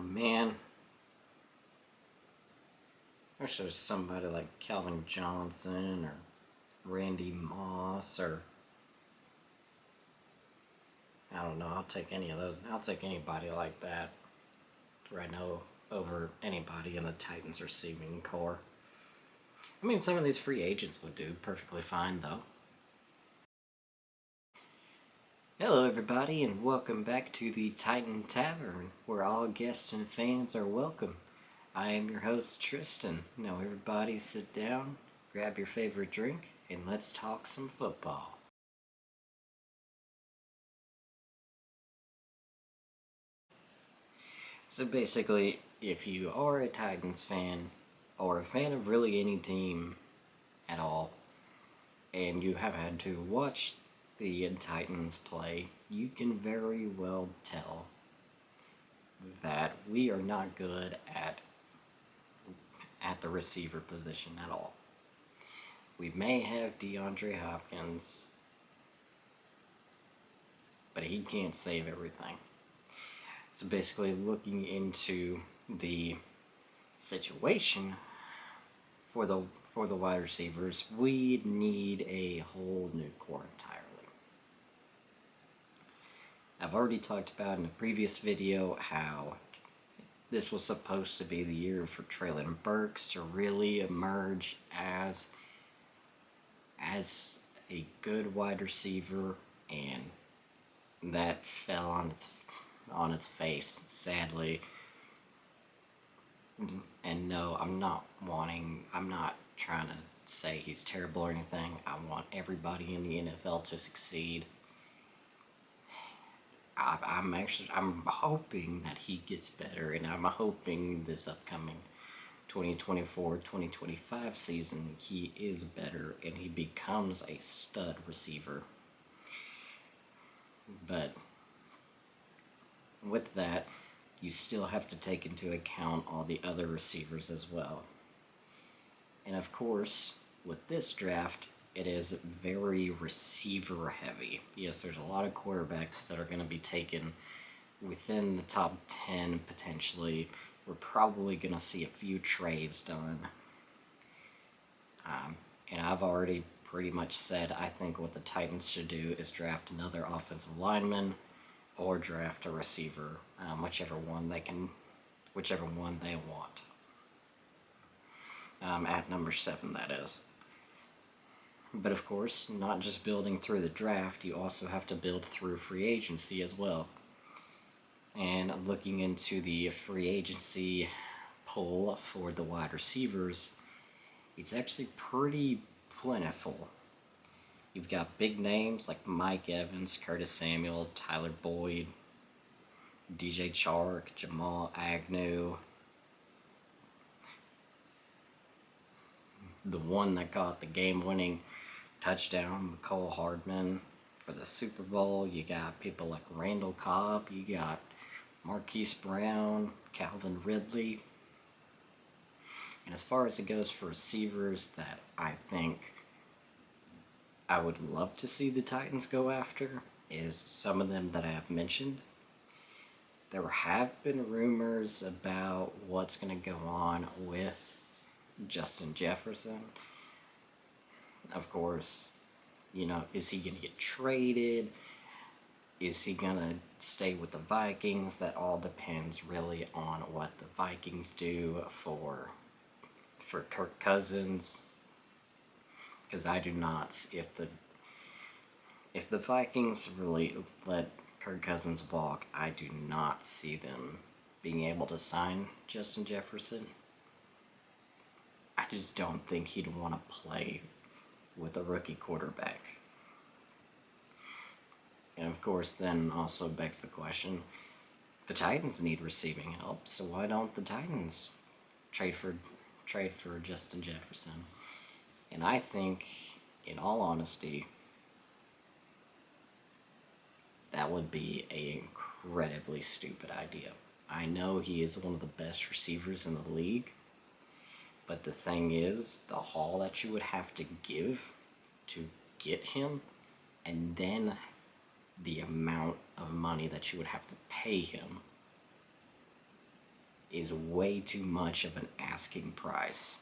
Man, I wish there was somebody like Calvin Johnson or Randy Moss or I don't know. I'll take any of those. I'll take anybody like that right now over anybody in the Titans receiving core. I mean, some of these free agents would do perfectly fine though. Hello, everybody, and welcome back to the Titan Tavern, where all guests and fans are welcome. I am your host, Tristan. Now, everybody sit down, grab your favorite drink, and let's talk some football. So basically, if you are a Titans fan, or a fan of really any team at all, and you have had to watch the Titans play, you can very well tell that we are not good at the receiver position at all. We may have DeAndre Hopkins, but he can't save everything. So basically, looking into the situation for the wide receivers, we need a whole new core entirely. I've already talked about in a previous video how this was supposed to be the year for Treylon Burks to really emerge as a good wide receiver, and that fell on its face, sadly. And no, I'm not trying to say he's terrible or anything. I want everybody in the NFL to succeed. I'm hoping that he gets better, and I'm hoping this upcoming 2024-2025 season he is better and he becomes a stud receiver. But with that, you still have to take into account all the other receivers as well. And of course, with this draft, it is very receiver heavy. Yes, there's a lot of quarterbacks that are going to be taken within the top 10 potentially. We're probably going to see a few trades done. And I've already pretty much said I think what the Titans should do is draft another offensive lineman or draft a receiver, whichever one they want. At number 7, that is. But of course, not just building through the draft, you also have to build through free agency as well. And looking into the free agency pool for the wide receivers, it's actually pretty plentiful. You've got big names like Mike Evans, Curtis Samuel, Tyler Boyd, DJ Chark, Jamal Agnew. The one that got the game-winning touchdown, McCole Hardman, for the Super Bowl. You got people like Randall Cobb. You got Marquise Brown, Calvin Ridley. And as far as it goes for receivers that I think I would love to see the Titans go after is some of them that I have mentioned. There have been rumors about what's going to go on with Justin Jefferson. Of course, is he going to get traded? Is he going to stay with the Vikings? That all depends really on what the Vikings do for Kirk Cousins. Because I do not, if the Vikings really let Kirk Cousins walk, I do not see them being able to sign Justin Jefferson. I just don't think he'd want to play with a rookie quarterback. And of course, then also begs the question, the Titans need receiving help, so why don't the Titans trade for Justin Jefferson? And I think, in all honesty, that would be an incredibly stupid idea. I know he is one of the best receivers in the league, but the thing is, the haul that you would have to give to get him, and then the amount of money that you would have to pay him, is way too much of an asking price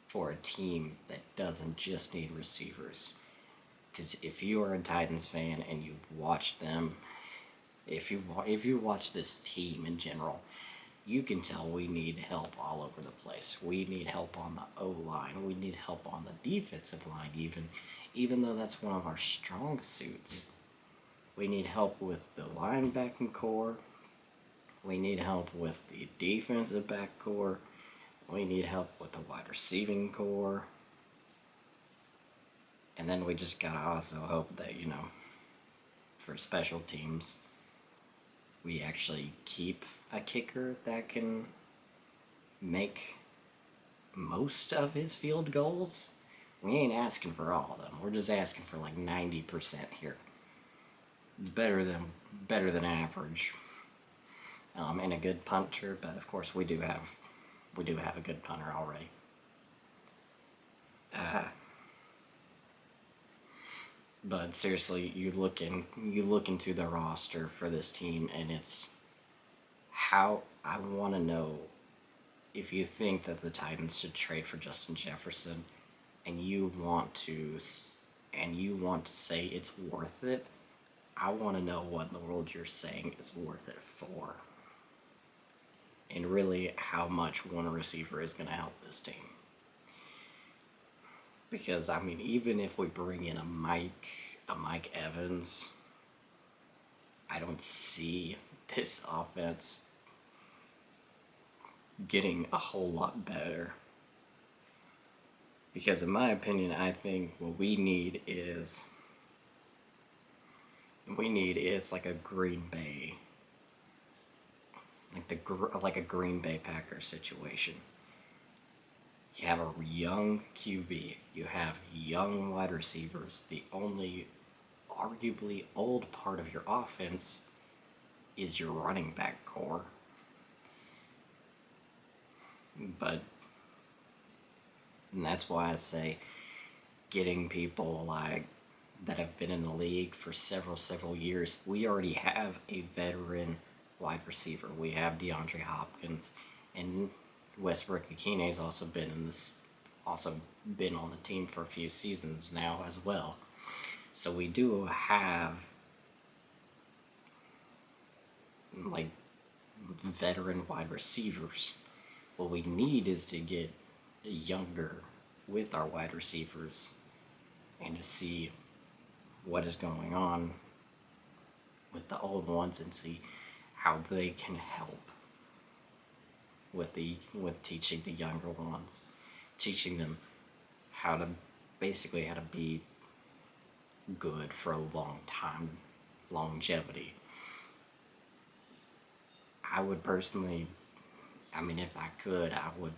for a team that doesn't just need receivers. Because if you are a Titans fan and you watch them, if you watch this team in general, you can tell we need help all over the place. We need help on the O-line. We need help on the defensive line, even though that's one of our strong suits. We need help with the linebacking core. We need help with the defensive back core. We need help with the wide receiving core. And then we just gotta also hope that, for special teams, we actually keep a kicker that can make most of his field goals. We ain't asking for all of them. We're just asking for like 90% here. It's better than average. And a good punter, but of course we do have a good punter already. But seriously, you look into the roster for this team, and it's how I want to know if you think that the Titans should trade for Justin Jefferson, and you want to say it's worth it. I want to know what in the world you're saying is worth it for, and really how much one receiver is going to help this team. Because, even if we bring in a Mike Evans, I don't see this offense getting a whole lot better. Because in my opinion, I think what we need is like a Green Bay, like a Green Bay Packers situation. You have a young QB. You have young wide receivers. The only arguably old part of your offense is your running back core. And that's why I say getting people like that have been in the league for several years. We already have a veteran wide receiver. We have DeAndre Hopkins, and Westbrook-Ikine has also been on the team for a few seasons now as well. So we do have like veteran wide receivers. What we need is to get younger with our wide receivers and to see what is going on with the old ones and see how they can help with teaching the younger ones, teaching them how to be good for a long time, longevity. I would personally, if I could, I would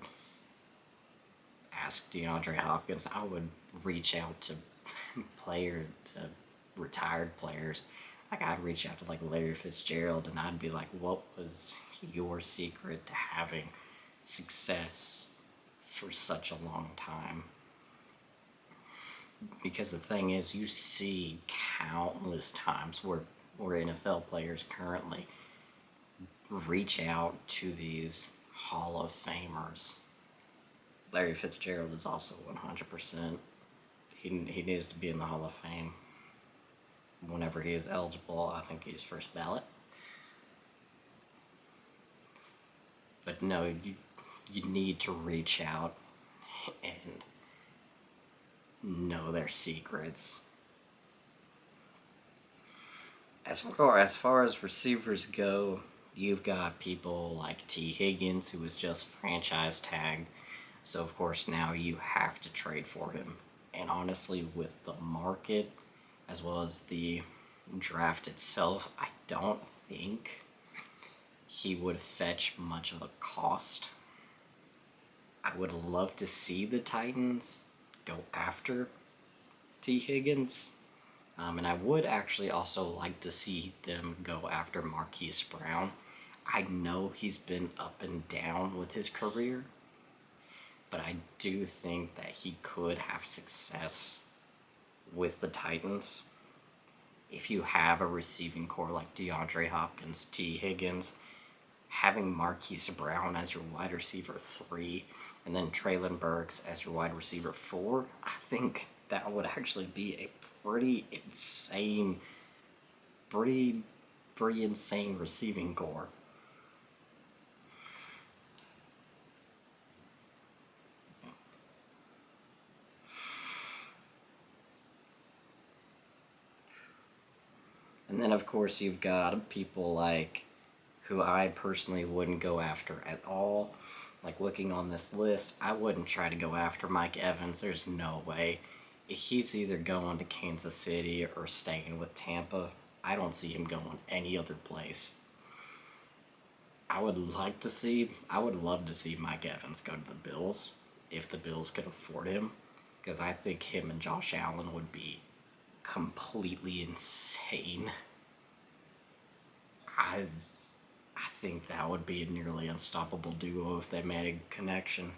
ask DeAndre Hopkins. I would reach out to retired players. Like, I'd reach out to like Larry Fitzgerald, and I'd be like, what was your secret to having success for such a long time? Because the thing is, you see countless times where NFL players currently reach out to these Hall of Famers. Larry Fitzgerald is also 100%. He needs to be in the Hall of Fame. Whenever he is eligible, I think he's first ballot. But no, you need to reach out and know their secrets. As far as receivers go, you've got people like T. Higgins, who was just franchise tagged. So of course now you have to trade for him. And honestly, with the market as well as the draft itself, I don't think he would fetch much of a cost. I would love to see the Titans go after T. Higgins. And I would actually also like to see them go after Marquise Brown. I know he's been up and down with his career, but I do think that he could have success with the Titans. If you have a receiving core like DeAndre Hopkins, T. Higgins, having Marquise Brown as your wide receiver 3 and then Traylon Burks as your wide receiver 4, I think that would actually be a pretty insane receiving core. And then, of course, you've got people like who I personally wouldn't go after at all. Like, looking on this list, I wouldn't try to go after Mike Evans. There's no way. He's either going to Kansas City or staying with Tampa. I don't see him going any other place. I would love to see Mike Evans go to the Bills if the Bills could afford him, because I think him and Josh Allen would be completely insane. I think that would be a nearly unstoppable duo if they made a connection.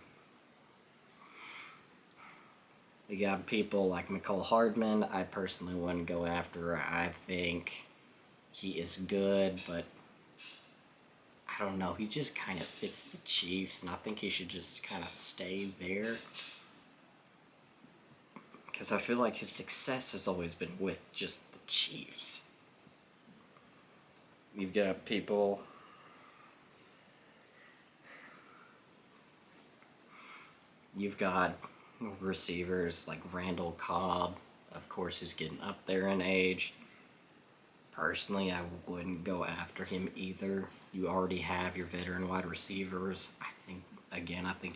You got people like Mecole Hardman. I personally wouldn't go after. I think he is good, but I don't know. He just kind of fits the Chiefs, and I think he should just kind of stay there. Because I feel like his success has always been with just the Chiefs. You've got people... You've got receivers like Randall Cobb, of course, who's getting up there in age. Personally, I wouldn't go after him either. You already have your veteran wide receivers. I think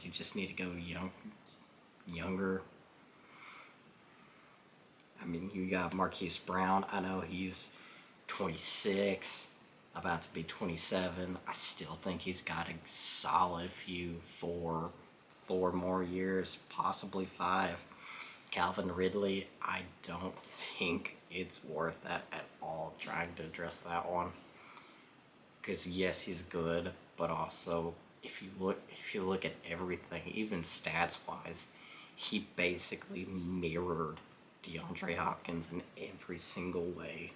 you just need to go younger. I mean, you got Marquise Brown. I know he's 26, about to be 27. I still think he's got a solid four more years, possibly 5. Calvin Ridley, I don't think it's worth that at all, trying to address that one. Because yes, he's good, but also if you look at everything, even stats wise, he basically mirrored DeAndre Hopkins in every single way,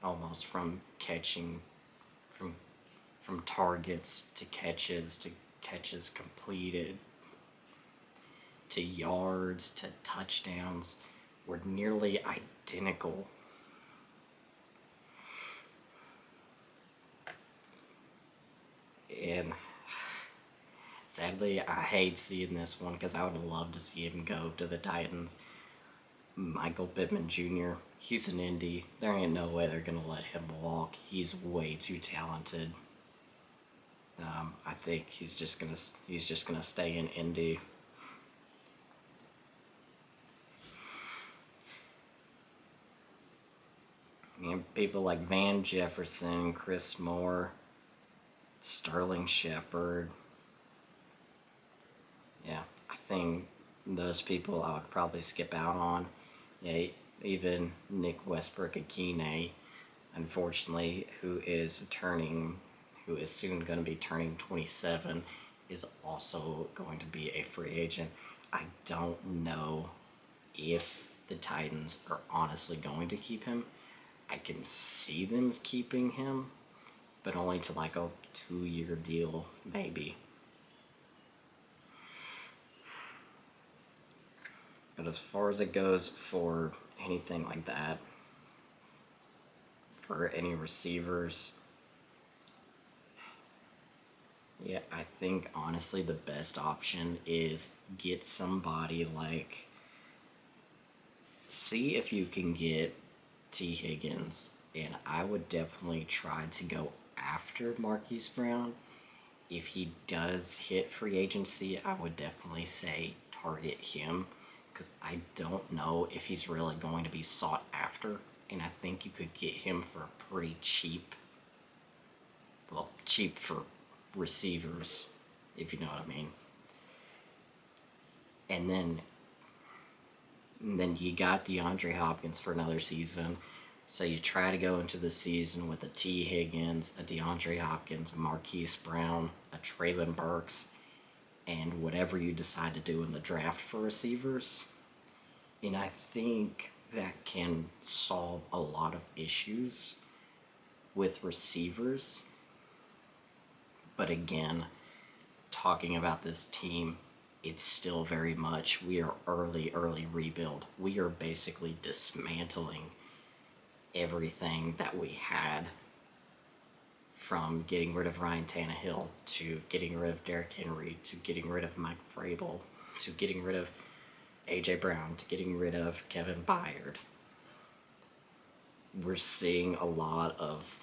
almost from catching, from targets to catches completed to yards to touchdowns, were nearly identical. And sadly, I hate seeing this one because I would love to see him go to the Titans. Michael Pittman Jr., he's an indie. There ain't no way they're going to let him walk. He's way too talented. I think he's just gonna stay in Indy. And people like Van Jefferson, Chris Moore, Sterling Shepard. Yeah, I think those people I would probably skip out on. Yeah, even Nick Westbrook-Akine, unfortunately, who is soon going to be turning 27, is also going to be a free agent. I don't know if the Titans are honestly going to keep him. I can see them keeping him, but only to like a 2-year deal, maybe. But as far as it goes for anything like that, for any receivers, yeah, I think honestly the best option is get somebody like, see if you can get T. Higgins, and I would definitely try to go after Marquise Brown. If he does hit free agency, I would definitely say target him, because I don't know if he's really going to be sought after, and I think you could get him for pretty cheap. Well, cheap for receivers, if you know what I mean. And then you got DeAndre Hopkins for another season. So you try to go into the season with a T. Higgins, a DeAndre Hopkins, a Marquise Brown, a Traylon Burks, and whatever you decide to do in the draft for receivers. And I think that can solve a lot of issues with receivers. But again, talking about this team, it's still very much, we are early rebuild. We are basically dismantling everything that we had, from getting rid of Ryan Tannehill to getting rid of Derrick Henry to getting rid of Mike Vrabel to getting rid of A.J. Brown to getting rid of Kevin Byard. We're seeing a lot of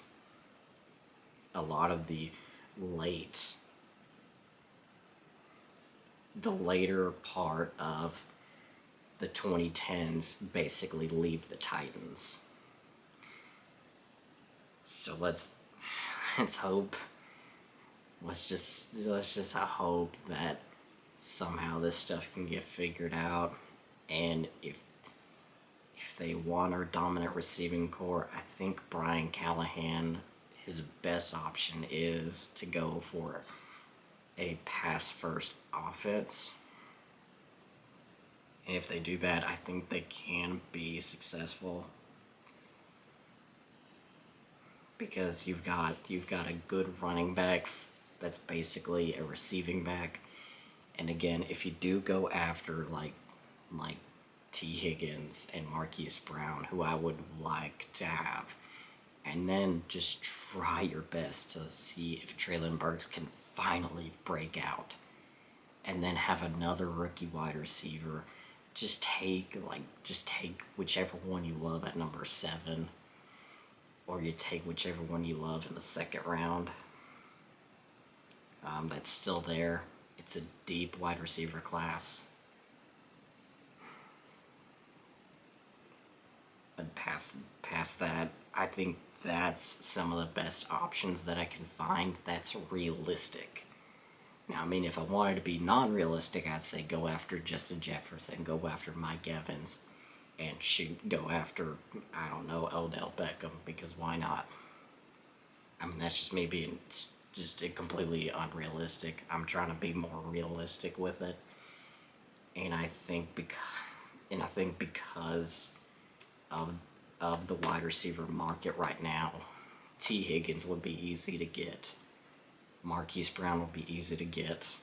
the later part of the 2010s basically leave the Titans. So let's hope. Let's just hope that somehow this stuff can get figured out, and if they want our dominant receiving core, I think Brian Callahan, his best option is to go for a pass-first offense. And if they do that, I think they can be successful, because you've got a good running back that's basically a receiving back. And again, if you do go after like T. Higgins and Marquise Brown, who I would like to have, and then just try your best to see if Treylon Burks can finally break out, and then have another rookie wide receiver. Just take whichever one you love at number 7, or you take whichever one you love in the second round. That's still there. It's a deep wide receiver class. But past that, I think that's some of the best options that I can find that's realistic. Now, I mean, if I wanted to be non-realistic, I'd say go after Justin Jefferson, go after Mike Evans, and go after, I don't know, Odell Beckham, because why not? I mean, that's just me being just completely unrealistic. I'm trying to be more realistic with it. And I think because of the wide receiver market right now, T. Higgins would be easy to get. Marquise Brown would be easy to get.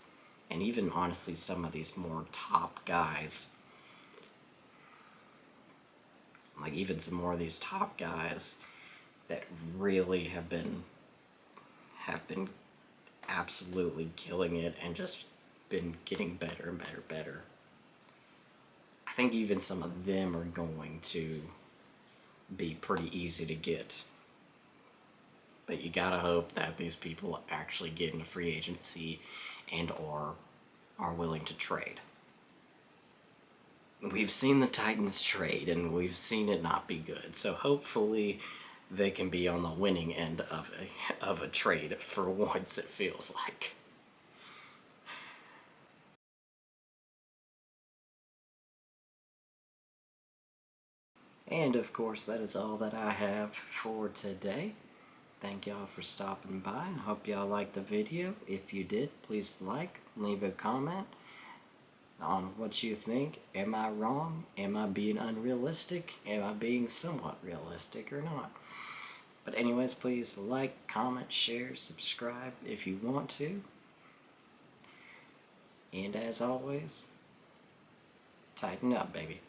And even, honestly, some of these more top guys, like even some more of these top guys that really have been absolutely killing it and just been getting better and better. I think even some of them are going to be pretty easy to get. But you gotta hope that these people actually get into free agency and are willing to trade. We've seen the Titans trade, and we've seen it not be good. So hopefully they can be on the winning end of a trade for once, it feels like. And of course, that is all that I have for today. Thank y'all for stopping by. I hope y'all liked the video. If you did, please leave a comment on what you think. Am I wrong? Am I being unrealistic? Am I being somewhat realistic or not? But anyways, please like, comment, share, subscribe if you want to. And as always, tighten up, baby.